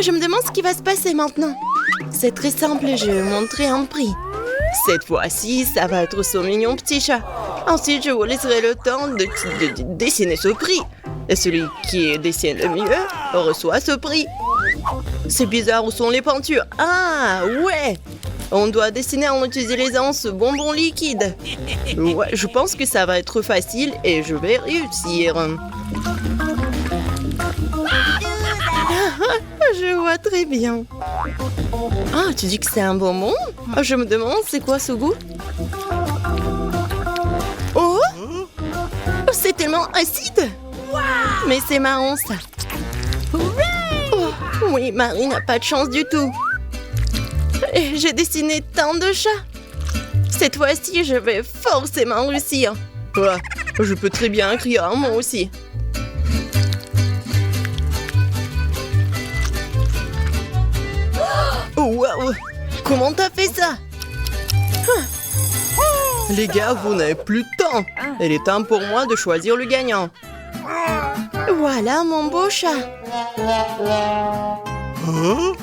Je me demande ce qui va se passer maintenant. C'est très simple, je vais vous montrer un prix. Cette fois-ci, ça va être ce mignon petit chat. Ensuite, je vous laisserai le temps de dessiner ce prix. Et celui qui dessine le mieux reçoit ce prix. C'est bizarre, où sont les peintures? Ah, ouais! On doit dessiner en utilisant ce bonbon liquide. Ouais, je pense que ça va être facile et je vais réussir. Je vois très bien. Ah, tu dis que c'est un bonbon? Je me demande, c'est quoi ce goût? Oh! C'est tellement acide! Mais c'est marrant, ça. Oh, oui, Marie n'a pas de chance du tout. Et j'ai dessiné tant de chats. Cette fois-ci, je vais forcément réussir. Ouais, je peux très bien écrire un mot aussi. Wow! Comment t'as fait ça? Les gars, vous n'avez plus de temps. Il est temps pour moi de choisir le gagnant. Voilà mon beau chat.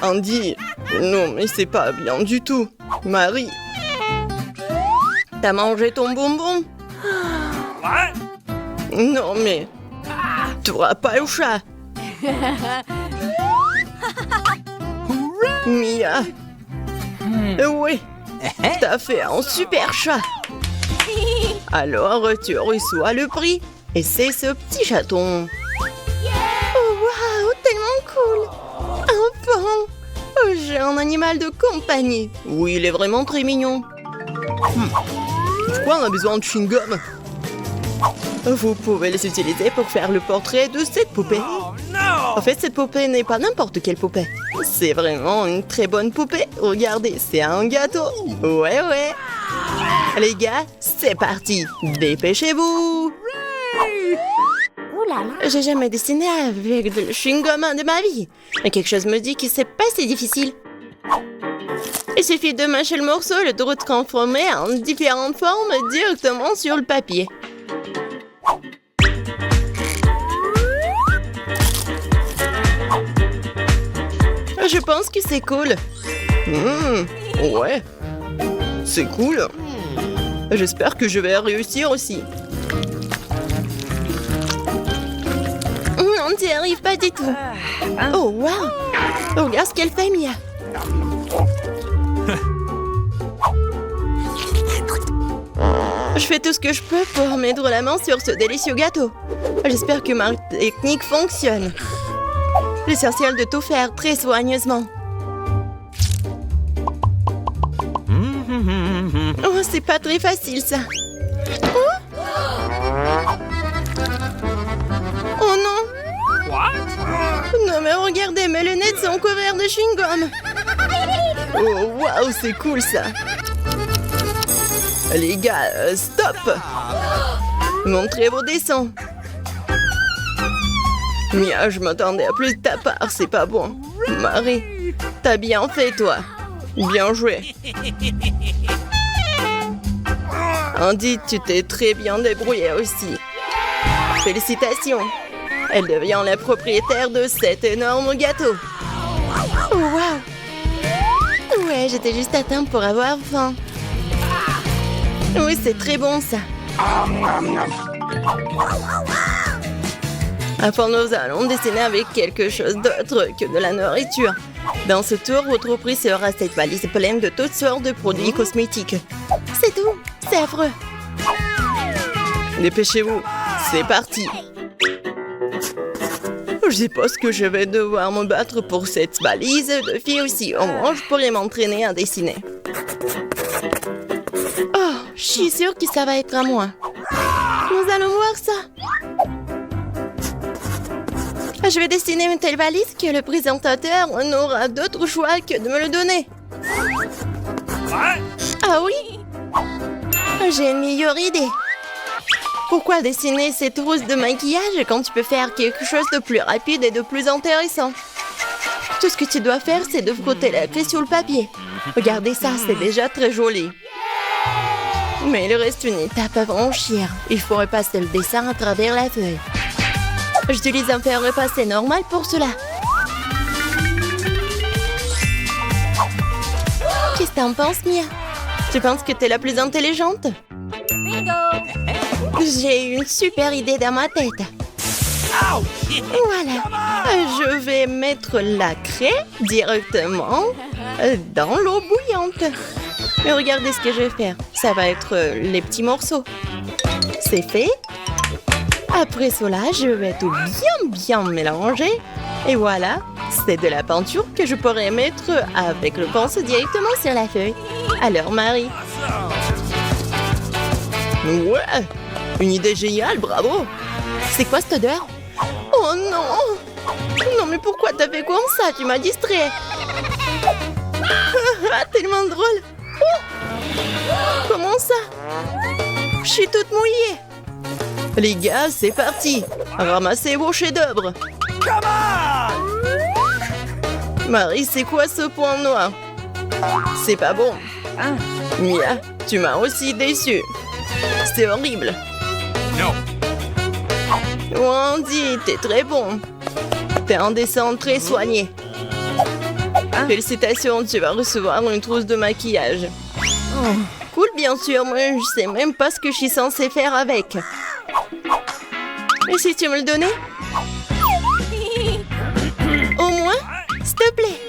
Andy, non mais c'est pas bien du tout. Marie, t'as mangé ton bonbon? Non mais, t'auras pas le chat. Mia. Oui, t'as fait un super chat. Alors, tu reçois le prix. Et c'est ce petit chaton. Oh, waouh, tellement cool. Enfin, j'ai un animal de compagnie. Oui, il est vraiment très mignon. Je crois qu'on a besoin de chewing-gum. Vous pouvez les utiliser pour faire le portrait de cette poupée. En fait, cette poupée n'est pas n'importe quelle poupée. C'est vraiment une très bonne poupée. Regardez, c'est un gâteau. Ouais, ouais. Les gars, c'est parti. Dépêchez-vous. J'ai jamais dessiné avec de chewing-gum de ma vie. Mais quelque chose me dit que c'est pas si difficile. Il suffit de mâcher le morceau et de le transformer en différentes formes directement sur le papier. Je pense que c'est cool. Ouais. C'est cool. J'espère que je vais réussir aussi. On n'y arrive pas du tout. Oh, wow. Regarde ce qu'elle fait, Mia. Je fais tout ce que je peux pour mettre la main sur ce délicieux gâteau. J'espère que ma technique fonctionne. L'essentiel de tout faire très soigneusement. Oh, c'est pas très facile, ça. Oh non! Non, mais regardez, mes lunettes sont couvertes de chewing-gum. Oh, waouh, c'est cool, ça. Les gars, stop! Montrez vos dessins. Mia, je m'attendais à plus de ta part, c'est pas bon. Marie, t'as bien fait, toi. Bien joué. Andy, tu t'es très bien débrouillée aussi. Félicitations. Elle devient la propriétaire de cet énorme gâteau. Oh, wow. Ouais, j'étais juste à temps pour avoir faim. Oui, c'est très bon, ça. Enfin, nous allons dessiner avec quelque chose d'autre que de la nourriture. Dans ce tour, votre prix sera cette valise pleine de toutes sortes de produits cosmétiques. C'est tout. C'est affreux. Dépêchez-vous. C'est parti. Je suppose que je vais devoir me battre pour cette valise de filles aussi. Au moins, je pourrai m'entraîner à dessiner. Oh, je suis sûre que ça va être à moi. Nous allons voir ça. Je vais dessiner une telle valise que le présentateur n'aura d'autre choix que de me le donner. Ah oui? J'ai une meilleure idée. Pourquoi dessiner cette trousse de maquillage quand tu peux faire quelque chose de plus rapide et de plus intéressant? Tout ce que tu dois faire, c'est de frotter la clé sur le papier. Regardez ça, c'est déjà très joli. Mais il reste une étape à franchir. Il faut repasser le dessin à travers la feuille. J'utilise un fer repassé normal pour cela. Qu'est-ce que t'en penses, Mia? Tu penses que t'es la plus intelligente? J'ai une super idée dans ma tête. Voilà. Je vais mettre la craie directement dans l'eau bouillante. Mais regardez ce que je vais faire. Ça va être les petits morceaux. C'est fait. Après cela, je vais tout bien mélanger. Et voilà, c'est de la peinture que je pourrais mettre avec le pinceau directement sur la feuille. Alors, Marie. Ouais, une idée géniale, bravo. C'est quoi cette odeur? Oh non! Non, mais pourquoi t'as fait comme ça? Tu m'as distrait. Tellement drôle. Oh! Comment ça? Je suis toute mouillée. Les gars, c'est parti. Ramassez vos chefs-d'œuvre. Marie, c'est quoi ce point noir? C'est pas bon. Mia, tu m'as aussi déçue. C'est horrible. Non. Andy, t'es très bon. T'es un dessin très soigné. Félicitations, tu vas recevoir une trousse de maquillage. Cool, bien sûr, mais je sais même pas ce que je suis censée faire avec. Et si tu me le donnais? Au moins, s'il te plaît.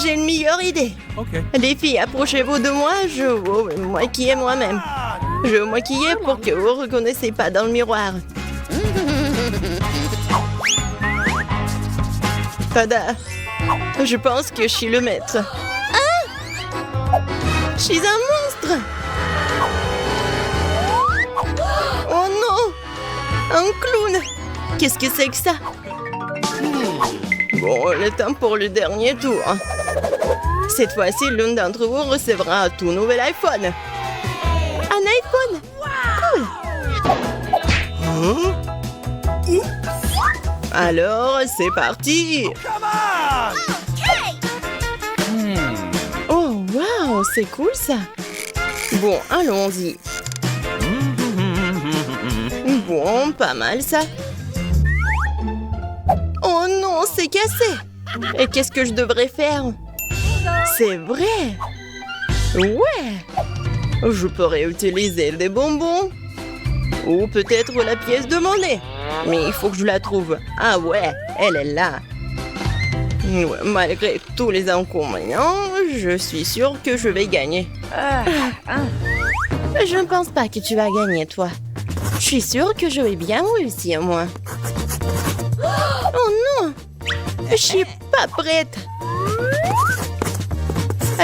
J'ai une meilleure idée. Okay. Les filles, approchez-vous de moi, je vais me maquiller moi-même. Je vais me maquiller pour que vous ne reconnaissiez pas dans le miroir. Tada! Je pense que je suis le maître. Ah! Je suis un monstre! Oh non! Un clown! Qu'est-ce que c'est que ça? Bon, le temps pour le dernier tour. Cette fois-ci, l'une d'entre vous recevra un tout nouvel iPhone. Un iPhone? Cool! Alors, c'est parti! Oh, wow, c'est cool ça! Bon, allons-y. Bon, pas mal ça. Oh non, c'est cassé! Et qu'est-ce que je devrais faire? C'est vrai! Ouais! Je pourrais utiliser des bonbons. Ou peut-être la pièce de monnaie. Mais il faut que je la trouve. Ah ouais, elle est là. Ouais, malgré tous les inconvénients, je suis sûre que je vais gagner. Je ne pense pas que tu vas gagner, toi. Je suis sûre que je vais bien réussir, moi. Oh non! Je suis pas prête.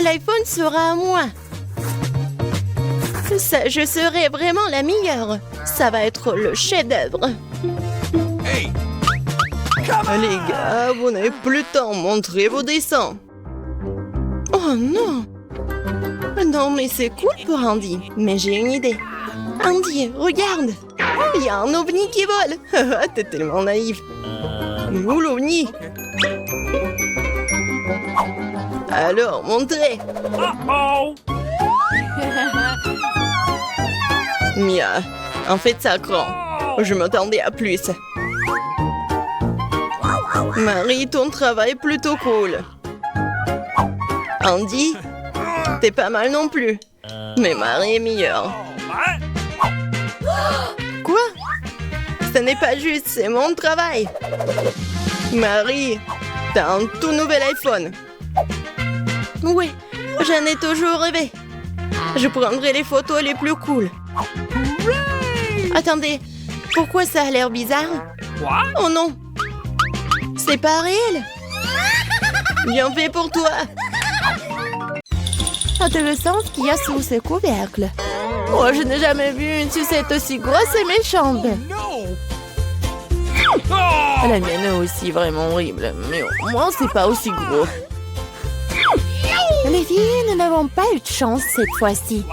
L'iPhone sera à moi. Ça, je serai vraiment la meilleure. Ça va être le chef-d'œuvre. Hey. Les gars, vous n'avez plus le temps. Montrez vos dessins. Oh non! Non, mais c'est cool pour Andy. Mais j'ai une idée. Andy, regarde! Il y a un ovni qui vole. T'es tellement naïf. Où l'ovni? Alors, montrez. Oh. Mia, en fait, ça craint. Je m'attendais à plus. Marie, ton travail est plutôt cool. Andy, t'es pas mal non plus. Mais Marie est meilleure. Quoi? Ce n'est pas juste, c'est mon travail. Marie, t'as un tout nouvel iPhone. Oui, j'en ai toujours rêvé. Je prendrai les photos les plus cool. Attendez, pourquoi ça a l'air bizarre? Oh non! C'est pas réel! Bien fait pour toi! Intéressant ce qu'il y a sous ce couvercle. Oh, je n'ai jamais vu une sucette aussi grosse et méchante. La mienne est aussi vraiment horrible, mais au moins c'est pas aussi gros. Les filles, nous n'avons pas eu de chance cette fois-ci.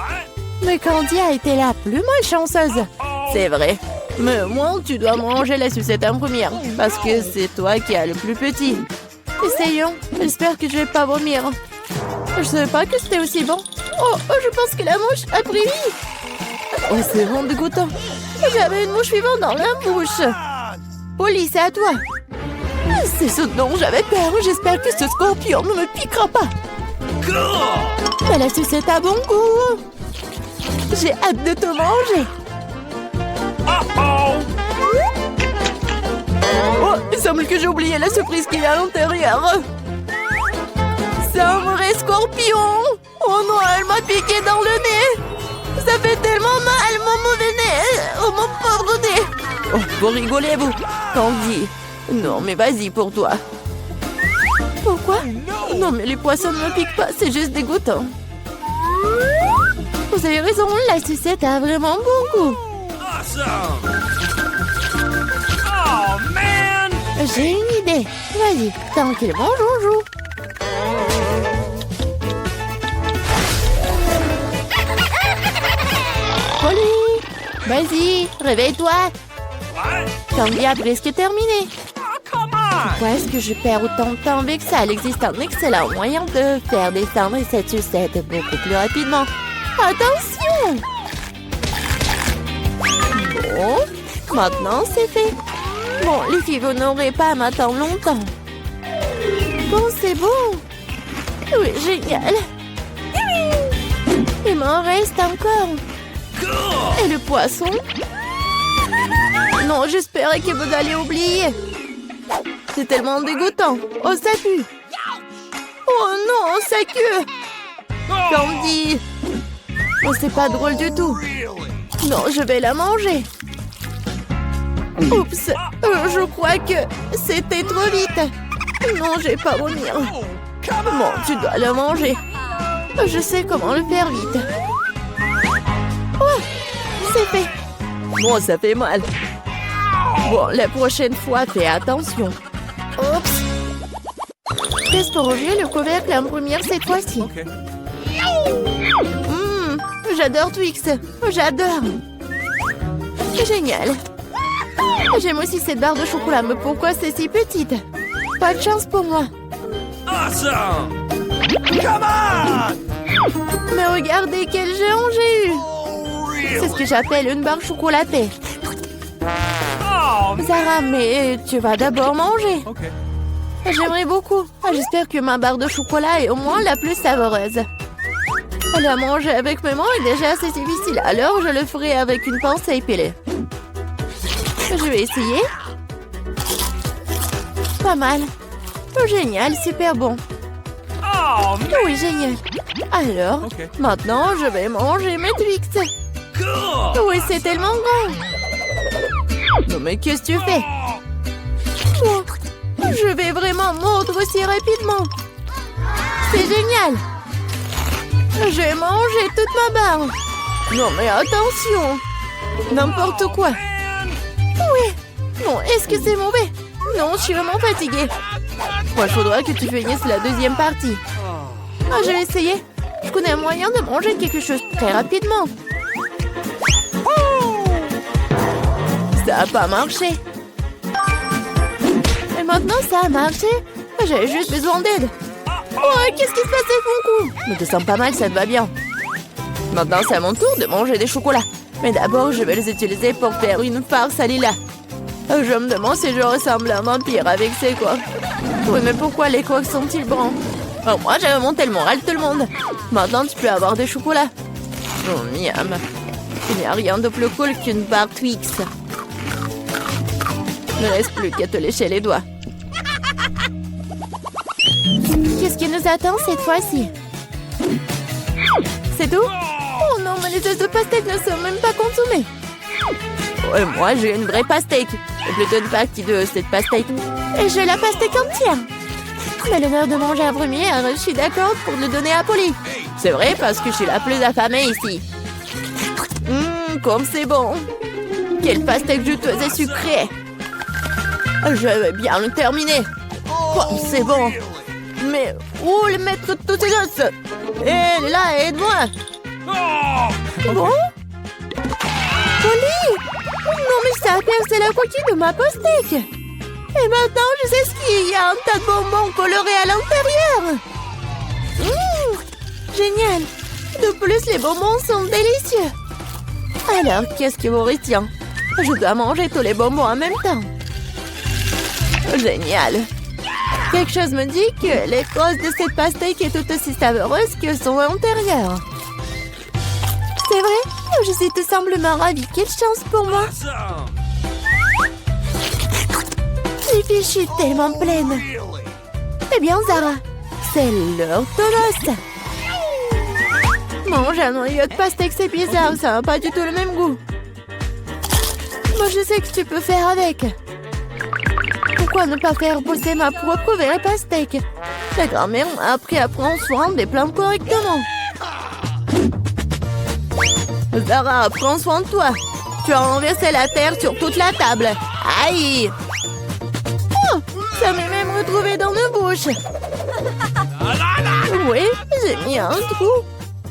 Mais Candy a été la plus malchanceuse. C'est vrai. Mais moi, tu dois manger la sucette en première, parce que c'est toi qui as le plus petit. Essayons. J'espère que je vais pas vomir. Je savais pas que c'était aussi bon. Oh, je pense que la mouche a pris vie. Oh, c'est vraiment dégoûtant. J'avais une mouche vivante dans la bouche. Polly, c'est à toi. C'est ce dont j'avais peur. J'espère que ce scorpion ne me piquera pas. Cool. Mais la sucette a bon goût. J'ai hâte de te manger. Uh-oh. Oh, il semble que j'ai oublié la surprise qu'il y a à l'intérieur. C'est un vrai scorpion. Oh non, elle m'a piqué dans le nez. Ça fait tellement mal, mon mauvais nez. Oh, mon pauvre nez. Oh, vous rigolez, vous. Candy. Non, mais vas-y pour toi. Pourquoi? Non, mais les poissons ne me piquent pas, c'est juste dégoûtant. Vous avez raison, la sucette a vraiment bon goût. Awesome. Oh, man. J'ai une idée. Vas-y, tranquillement, joujou. Polly, vas-y, réveille-toi. What? Candy a presque terminé. Oh, come on. Pourquoi est-ce que je perds autant de temps avec ça? Il existe un excellent moyen de faire descendre cette sucette beaucoup plus rapidement. Attention! Bon, maintenant c'est fait. Bon, les filles, vous n'aurez pas à m'attendre longtemps. Bon, c'est bon. Oui, génial. Il m'en reste encore. Cool. Et le poisson? Non, j'espérais que vous alliez oublier. C'est tellement dégoûtant. Oh, ça pue. Oh non, ça queue. Candy. Oh, c'est pas drôle du tout. Really? Non, je vais la manger. Oups, je crois que c'était trop vite. Non, je vais pas vomir. Oh, come on. Bon, tu dois la manger. Je sais comment le faire vite. Oh, c'est fait. Bon, ça fait mal. Bon, la prochaine fois, fais attention. Oups. Qu'est-ce pour ouvrir le couvercle en première cette fois-ci? Okay. J'adore Twix. J'adore. Génial. J'aime aussi cette barre de chocolat, mais pourquoi c'est si petite? Pas de chance pour moi. Awesome. Come on. Mais regardez quel géant j'ai eu. Oh, C'est ce really? que j'appelle une barre chocolatée. Oh, man. Sarah, mais tu vas d'abord manger. Okay. J'aimerais beaucoup. J'espère que ma barre de chocolat est au moins la plus savoureuse. La manger avec mes mains est déjà assez difficile, alors je le ferai avec une pince à épiler. Je vais essayer. Pas mal. Oh, génial, super bon. Oh, man. Oui, génial. Alors, Ok. maintenant, je vais manger mes Twix. Cool. Oui, c'est tellement grand. Non, mais qu'est-ce que tu fais? Oh, je vais vraiment mordre si rapidement. C'est génial. J'ai mangé toute ma barre. Non, mais attention. N'importe quoi. Man. Oui. Non, est-ce que c'est mauvais? Non, je suis vraiment fatiguée. Il faudra que tu finisses la deuxième partie. Ah, je vais essayer. Je connais un moyen de manger quelque chose très rapidement. Ça n'a pas marché. Et maintenant, ça a marché. J'avais juste besoin d'aide. Oh, qu'est-ce qui se passe avec mon cou? Je me sens pas mal, ça te va bien. Maintenant, c'est à mon tour de manger des chocolats. Mais d'abord, je vais les utiliser pour faire une farce à Lila. Je me demande si je ressemble à un vampire avec ces coques. Oui, mais pourquoi les coques sont-ils bruns? Moi, j'avais monté le moral de tout le monde. Maintenant, tu peux avoir des chocolats. Oh, miam. Il n'y a rien de plus cool qu'une barre Twix. Il ne reste plus qu'à te lécher les doigts. Qu'est-ce qui nous attend cette fois-ci? C'est tout? Oh non, mais les œufs de pastèque ne sont même pas consommés. Ouais, moi, j'ai une vraie pastèque. Et plutôt une partie de cette pastèque. Et j'ai la pastèque entière. Mais l'honneur de manger en premier, je suis d'accord pour le donner à Polly. C'est vrai parce que je suis la plus affamée ici. Comme c'est bon. Quelle pastèque juteuse et sucrée. Je vais bien le terminer. Comme c'est bon. Mais où le mettre toutes ces os? Hé, là, aide-moi. Oh. Bon? Polly! Non, mais ça a percé la coquille de ma pastèque. Et maintenant, je sais ce qu'il y a un tas de bonbons colorés à l'intérieur. Génial. De plus, les bonbons sont délicieux. Alors, qu'est-ce qui vous retient? Je dois manger tous les bonbons en même temps. Génial. Quelque chose me dit que l'écorce de cette pastèque est tout aussi savoureuse que son intérieur. C'est vrai? Je suis tout simplement ravie. Quelle chance pour moi! Awesome. Les filles, je suis tellement pleine. Really? Eh bien, Zara, c'est l'heure de l'os. Manger un noyau de pastèque, c'est bizarre. Ça n'a pas du tout le même goût. Moi, je sais que tu peux faire avec. Pourquoi ne pas faire pousser ma propre vraie pastèque? La grand-mère m'a appris à prendre soin des plantes correctement. Zara, prends soin de toi. Tu as renversé la terre sur toute la table. Aïe! Oh, ça m'est même retrouvé dans nos bouches. Oui, j'ai mis un trou.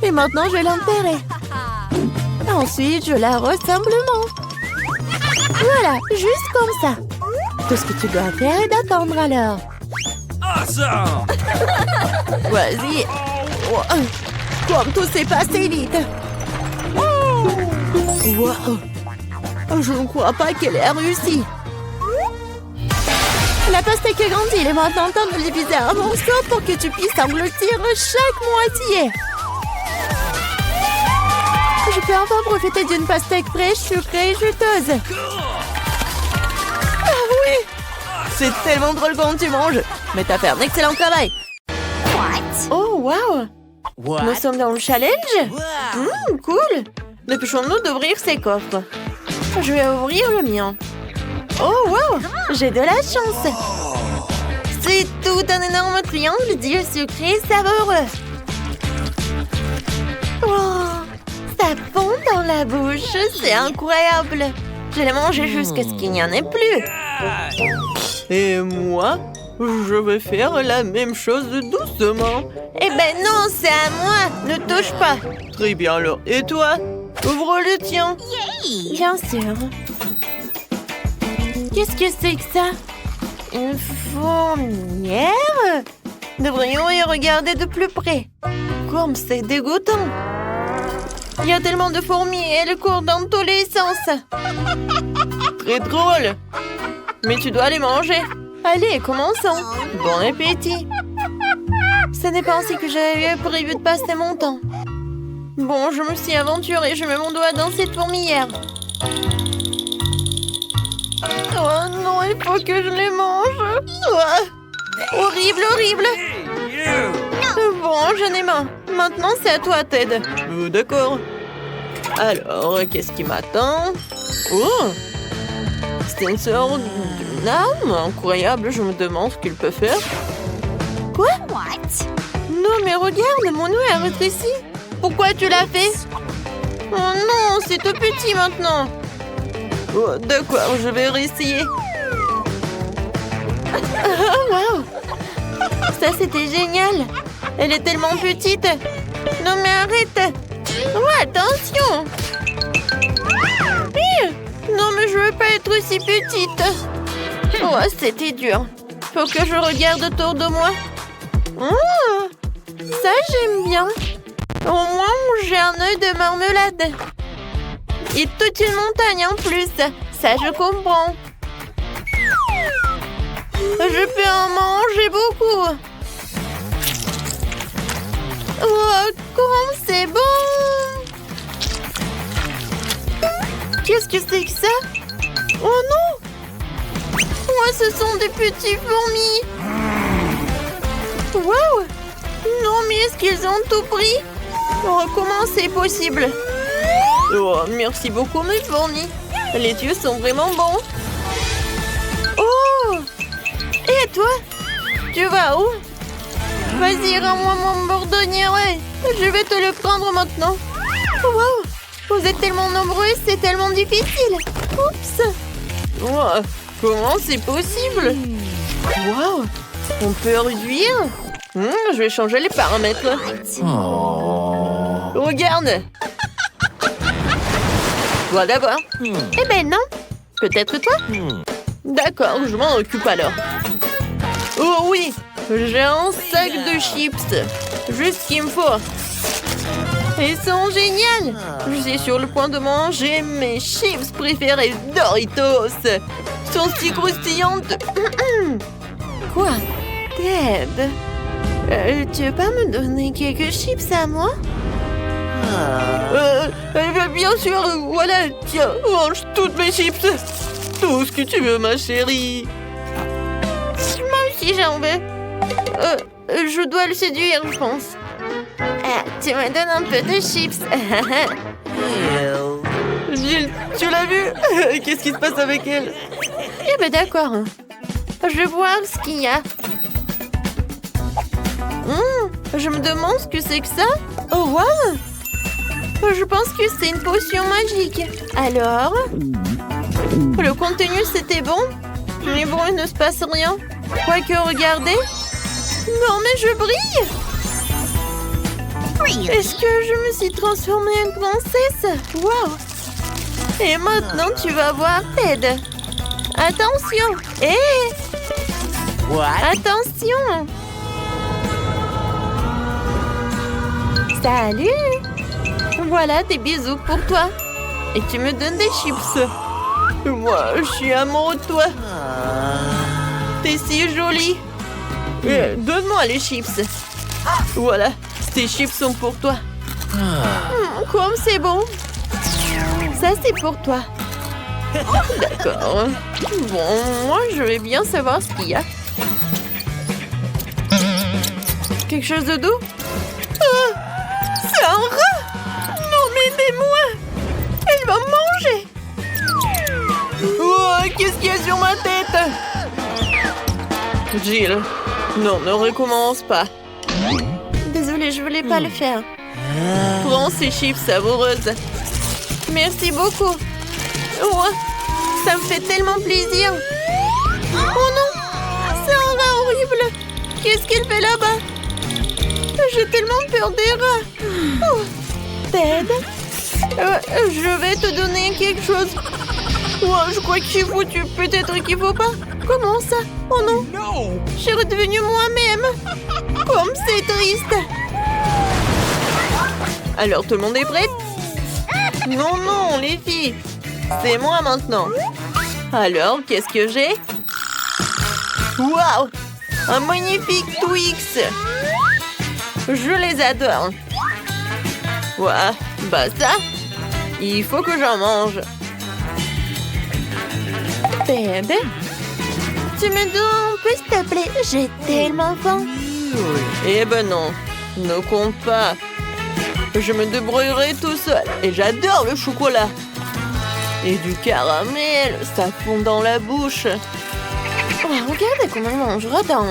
Et maintenant, je vais l'enterrer. Ensuite, je l'arrose simplement. Voilà, juste comme ça. Tout ce que tu dois faire est d'attendre alors. Awesome. Vas-y. Oh, comme tout s'est passé vite. Wow. Je ne crois pas qu'elle ait réussi. La pastèque est grandie. Il est maintenant temps de le diviser en morceaux pour que tu puisses engloutir chaque moitié. Je peux enfin profiter d'une pastèque fraîche, sucrée et juteuse. Ah oui! C'est tellement drôle quand tu manges. Mais t'as fait un excellent travail. Oh, wow! What? Nous sommes dans le challenge? Wow. Cool! Dépêchons-nous d'ouvrir ces coffres. Je vais ouvrir le mien. Oh, wow! J'ai de la chance. C'est tout un énorme triangle d'île sucrée savoureux. Oh, ça fond dans la bouche. C'est incroyable. Je l'ai mangé jusqu'à ce qu'il n'y en ait plus. Et moi, je vais faire la même chose doucement. Eh ben non, c'est à moi. Ne touche pas. Très bien alors. Et toi? Ouvre le tien. Bien sûr. Qu'est-ce que c'est que ça? Une fourmilière? Devrions y regarder de plus près. Comme c'est dégoûtant. Il y a tellement de fourmis et elles courent dans tous les sens. Très drôle. Mais tu dois les manger. Allez, commençons. Bon appétit. Ce n'est pas ainsi que j'avais prévu de passer mon temps. Bon, je me suis aventurée. Je mets mon doigt dans cette fourmilière. Oh non, il faut que je les mange. Oh, horrible, horrible. Hey, you. Bon, j'en ai marre. Maintenant, c'est à toi, Ted. D'accord. Alors, qu'est-ce qui m'attend? Oh! C'est une sorte d'une arme incroyable. Je me demande ce qu'il peut faire. Quoi? Non, mais regarde, mon nœud est rétréci. Pourquoi tu l'as fait? Oh non, c'est tout petit maintenant. Oh, d'accord, je vais réessayer. Oh, wow! Ça, c'était génial. Elle est tellement petite. Non, mais arrête. Oh, attention. Non, mais je veux pas être aussi petite. Oh, c'était dur. Faut que je regarde autour de moi. Oh, ça, j'aime bien. Au moins, j'ai un œil de marmelade. Et toute une montagne en plus. Ça, je comprends. Je peux en manger beaucoup. Oh, comme c'est bon! Qu'est-ce que c'est que ça? Oh non! Oh, ce sont des petits fourmis! Wow! Non, mais est-ce qu'ils ont tout pris? Oh, comment c'est possible? Oh, merci beaucoup, mes fourmis. Les yeux sont vraiment bons. Oh! Et toi? Tu vas où? Vas-y, rends-moi mon bourdonnière. Je vais te le prendre maintenant. Wow! Vous êtes tellement nombreux, c'est tellement difficile. Oups! Oh, comment c'est possible? Wow! On peut réduire? Je vais changer les paramètres. Oh. Regarde! Toi d'abord. Eh ben non. Peut-être toi? D'accord, je m'en occupe alors. Oh oui! J'ai un sac de chips. Juste ce qu'il me faut. Ils sont géniales! Je suis sur le point de manger mes chips préférés Doritos. Ils sont si croustillantes. Quoi? T'es Ted, tu veux pas me donner quelques chips à moi? Bien sûr, voilà, tiens, mange toutes mes chips. Tout ce que tu veux, ma chérie. Moi aussi, j'en veux. Je dois le séduire, je pense. Tu me donnes un peu de chips. Gilles, tu l'as vu? Qu'est-ce qui se passe avec elle? Eh ben d'accord. Je vais voir ce qu'il y a. Je me demande ce que c'est que ça. Oh, wow! Je pense que c'est une potion magique. Alors? Le contenu, c'était bon? Mais bon, il ne se passe rien. Quoique, regardez. Non, mais je brille! Est-ce que je me suis transformée en princesse? Wow! Et maintenant, tu vas voir, Ted. Attention! Hé! Attention! Salut! Voilà des bisous pour toi. Et tu me donnes des chips. Moi, je suis amoureux de toi. T'es si jolie. Donne-moi les chips. Voilà, ces chips sont pour toi. Comme c'est bon. Ça, c'est pour toi. D'accord. Bon, moi, je vais bien savoir ce qu'il y a. Quelque chose de doux? C'est un rat! Non, mais aidez-moi! Elle va me manger! Oh, qu'est-ce qu'il y a sur ma tête? Jill, non, ne recommence pas. Désolée, je voulais pas le faire. Prends ces chips savoureuses. Merci beaucoup. Oh, ça me fait tellement plaisir. Oh non, c'est un rat horrible. Qu'est-ce qu'il fait là-bas? J'ai tellement peur des rats. Oh. Ted, je vais te donner quelque chose. Oh, je crois que j'ai foutu. Peut-être qu'il faut pas. Comment ça? Oh non. Je suis redevenue moi-même. Comme c'est triste. Alors, tout le monde est prêt? Non, non, les filles. C'est moi maintenant. Alors, qu'est-ce que j'ai? Waouh! Un magnifique Twix. Je les adore. Ouais, bah ça, il faut que j'en mange. Ted, tu me donnes un peu, s'il te plaît? J'ai tellement faim. Eh ben non, ne compte pas. Je me débrouillerai tout seul. Et j'adore le chocolat. Et du caramel, ça fond dans la bouche. Oh, regardez comment on mange radin.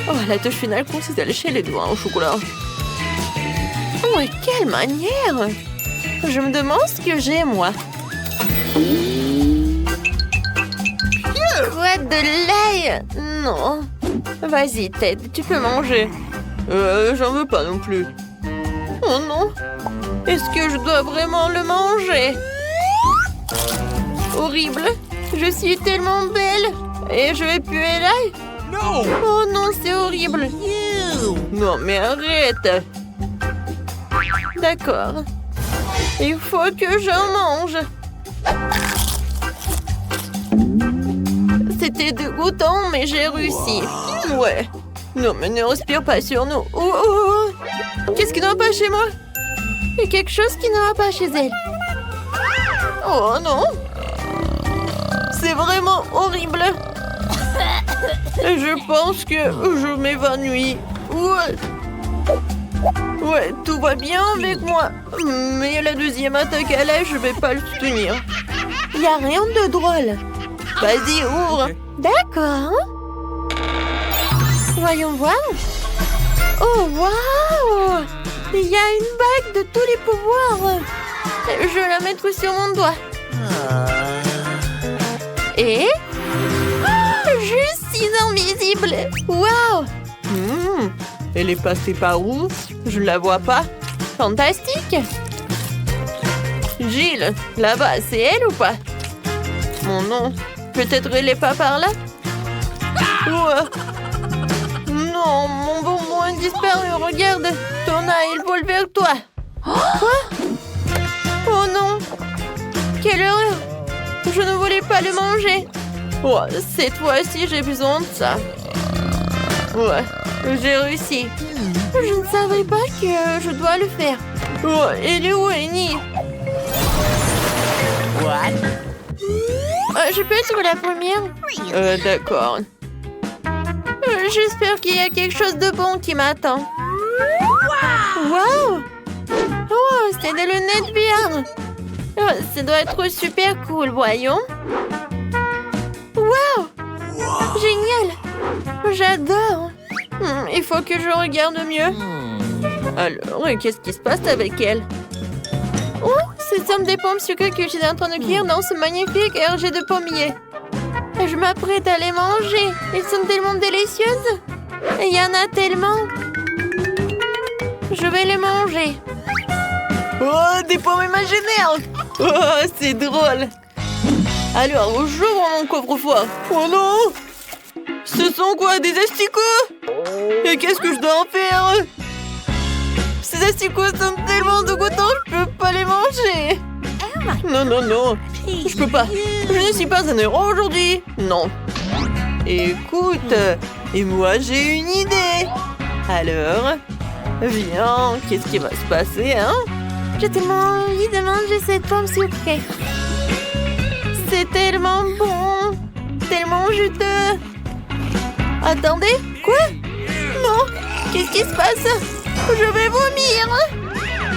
Oh, la touche finale consiste à lécher les doigts au chocolat. Oh, et quelle manière! Je me demande ce que j'ai, moi. Quoi, de lait? Non. Vas-y, Ted, tu peux manger. J'en veux pas non plus. Oh non. Est-ce que je dois vraiment le manger? Horrible. Je suis tellement belle. Et je vais puer l'ail. Oh non, c'est horrible. Non, mais arrête. D'accord. Il faut que j'en mange. C'était dégoûtant, mais j'ai réussi. Ouais. Non, mais ne respire pas sur nous. Oh. Qu'est-ce qui ne va pas chez moi? Il y a quelque chose qui ne va pas chez elle. Oh non. C'est vraiment horrible. Je pense que je m'évanouis. Ouais, tout va bien avec moi. Mais la deuxième attaque à l'œil, je vais pas le soutenir. Il n'y a rien de drôle. Vas-y, ouvre. D'accord. Voyons voir. Oh, waouh! Il y a une bague de tous les pouvoirs. Je vais la mettre sur mon doigt. Et... je suis invisible. Waouh! Elle est passée par où? Je la vois pas. Fantastique! Jill, là-bas, c'est elle ou pas? Mon nom. Peut-être elle est pas par là? Ouais. Non, mon bonbon a disparu. Regarde, ton œil, il vole vers toi. Quoi? Oh non! Quelle horreur! Je ne voulais pas le manger. Oh, cette fois-ci, j'ai besoin de ça. Ouais, j'ai réussi. Je ne savais pas que je dois le faire. Oh, elle est où, Annie? Je peux être la première? D'accord. J'espère qu'il y a quelque chose de bon qui m'attend. Wow! Oh, c'est des lunettes VR. Oh, ça doit être super cool, voyons. Wow! Génial! J'adore! Il faut que je regarde mieux. Alors, qu'est-ce qui se passe avec elle? Oh, ce sont des pommes sucrées que je suis en train de cuire dans ce magnifique RG de pommier. Je m'apprête à les manger. Elles sont tellement délicieuses. Il y en a tellement. Je vais les manger. Oh, des pommes imaginaires. Oh, c'est drôle. Alors, j'ouvre mon coffre-fort. Oh non! Ce sont quoi, des asticots? Et qu'est-ce que je dois en faire? Ces asticots sont tellement dégoûtants, je peux pas les manger. Non, non, non. Je peux pas. Je ne suis pas un héros aujourd'hui. Non. Écoute, et moi j'ai une idée. Alors, viens, qu'est-ce qui va se passer, hein? J'ai tellement envie de manger cette pomme sucrée. C'est tellement bon, tellement juteux. Attendez, quoi? Non, qu'est-ce qui se passe? Je vais vomir.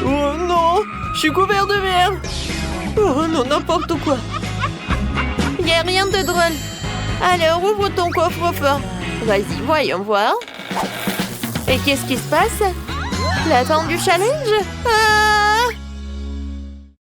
Oh non, je suis couvert de merde. Oh non, n'importe quoi. Il n'y a rien de drôle. Alors, ouvre ton coffre-fort. Vas-y, voyons voir. Et qu'est-ce qui se passe? La fin du challenge? Ah!